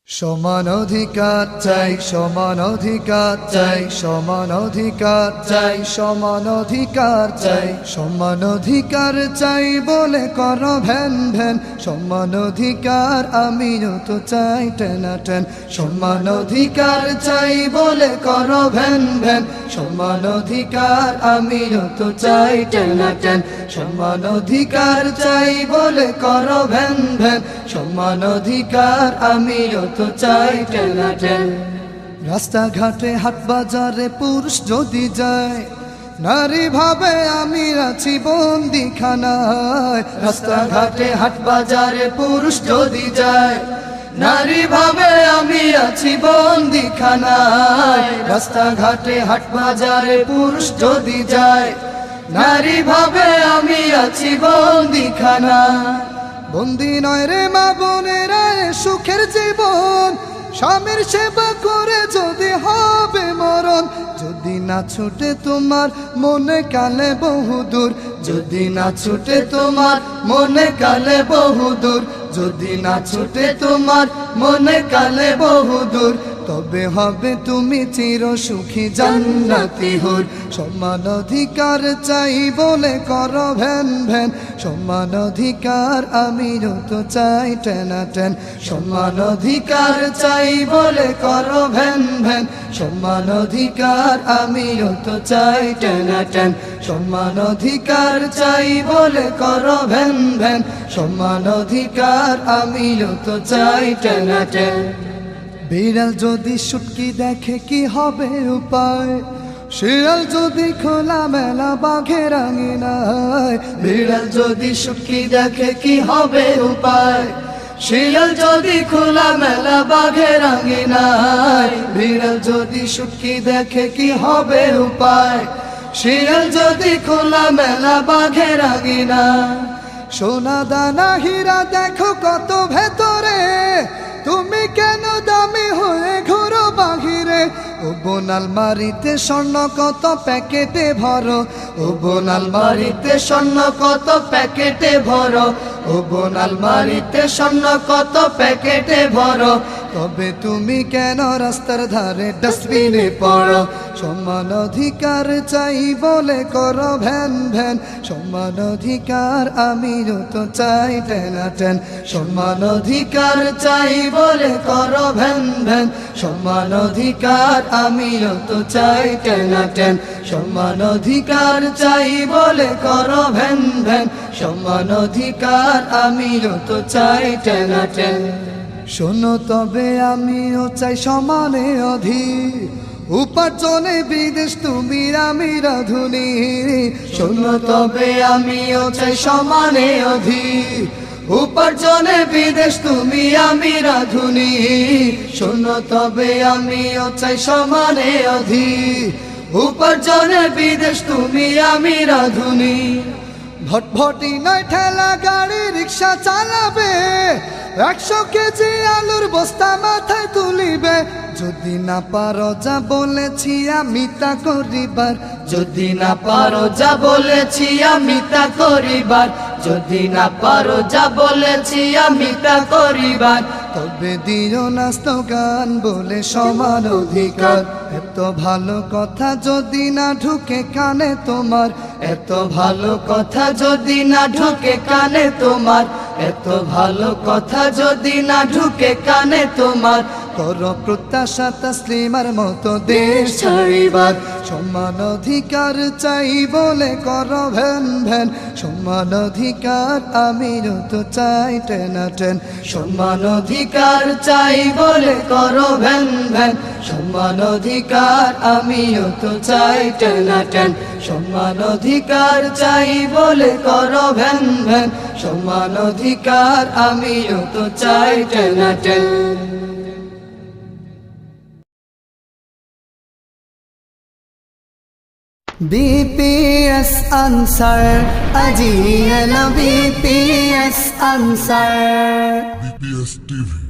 সমান অধিকার চাই, সমান অধিকার চাই, সমান অধিকার চাই, সমান অধিকার চাই, সমান অধিকার চাই বলে কর ভ্যান ভ্যান। সমান অধিকার আমিও তো চাই টেনাটেন। সমান অধিকার চাই বলে কর ভ্যান ভ্যান। সমান অধিকার আমিও তো চাই টেনাটেন। সমান অধিকার চাই বলে কর ভ্যান ভ্যান। সমান অধিকার আমিও তো চাই টেনাটেন। রাস্তাঘাটে হাট বাজারে পুরুষ যদি যায়, নারী ভাবে আমি আছি বন্দিখানায়। রাস্তাঘাটে হাট বাজারে পুরুষ যদি যায়, নারী ভাবে আমি আছি বন্দিখানায়। রাস্তাঘাটে হাট বাজারে পুরুষ যদি যায়, নারী ভাবে আমি আছি বন্দিখানায়। বন্দি নয় রে মা বোনেরা সুখের জীবন, স্বামীর সেবা করে যদি হবে মরণ। যদি না ছুটে তোমার মনে কালে বহুদূর, যদি না ছুটে তোমার মনে কালে বহুদূর, যদি না ছুটে তোমার মনে কালে বহুদূর, তবে হবে তুমি চির সুখী জান্নাতি হুর। সমান অধিকার চাই বলে কর ভ্যান ভ্যান। সমান অধিকার আমিও তো চাই টেনাটেন। সমান অধিকার চাই বলে কর ভ্যান ভ্যান। সমান অধিকার আমিও তো চাই টেনাটেন। সমান অধিকার চাই বলে কর ভ্যান ভ্যান। সমান অধিকার আমিও তো চাই টেনাটেন। বিড়াল যদি শুটকি দেখে কি হবে উপায়, শিয়াল যদি খোলা মেলা বাঘের আঙিনায়। বিড়াল যদি শুটকি দেখে কি হবে উপায়, শিয়াল যদি খোলা মেলা বাঘের আঙিনায়। বিড়াল যদি শুটকি দেখে কি হবে উপায়, শিয়াল যদি খোলা মেলা বাঘের আঙিনায়। সোনা দানা হীরা দেখো কত ভেতরে, তুমি কেন দামি হয়ে ঘোরো বাহিরে। ও বোন আলমারিতে স্বর্ণ কত প্যাকেটে ভরো, ও বোন আলমারিতে স্বর্ণ কত প্যাকেটে ভরো, ও বোন আলমারিতে স্বর্ণ কত প্যাকেটে ভরো। তবে তুমি কেন রাস্তার ধারে ডাস্টবিনে পড়ো। সমান অধিকার চাই বলে কর ভ্যান ভ্যান। সমান অধিকার আমিও তো চাই টেনাটেন। সমান অধিকার চাই বলে কর ভ্যান ভ্যান। সমান অধিকার আমিও তো চাই টেনাটেন। সমান অধিকার চাই বলে কর ভ্যান ভ্যান। সমান অধিকার আমিও তো চাই টেনাটেন। শোনো তবে আমিও চাই সমানে অধীর, উপার্জনে বিদেশ তুমি আমি রাধুনী। শোনো তবে আমিও চাই সমানে অধীর, উপার্জনে বিদেশ তুমি আমি রাধুনী। শোনো তবে আমিও চাই সমানে অধীর, উপার্জনে বিদেশ তুমি আমি রাধুনী। ভটভটি নয় ঠেলা গাড়ি রিক্সা চালাবে, 100 কেজি আলুর বস্তা মাথায় তুলিবে। যদি না পারো যা বলেছি আমি তা করিবার, যদি না পারো যা বলেছি আমি তা করিবার, যদি না পারো যা বলেছি আমি তা করিবার। তবে দিও না স্লোগান বলে সমান অধিকার। এত ভালো কথা যদি না ঢুকে কানে তোমার, এত ভালো কথা যদি না ঢুকে কানে তোমার, এত ভালো কথা যদি না ঢুকে কানে তোমার, কর প্রত্যাশা তসলিমার মতো দেশ ছাড়িবার। সমান অধিকার চাই বলে কর ভ্যান ভ্যান। সমান অধিকার আমিও তো চাই টেনাটেন। সমান অধিকার চাই বলে কর ভ্যান ভ্যান। সমান অধিকার আমিও তো চাই টেনাটেন। সমান অধিকার চাই বলে কর ভ্যান ভ্যান। সমান অধিকার আমিও তো চাই টেনাটেন। BPS Ansar, Aji Ela BPS Ansar, BPS TV.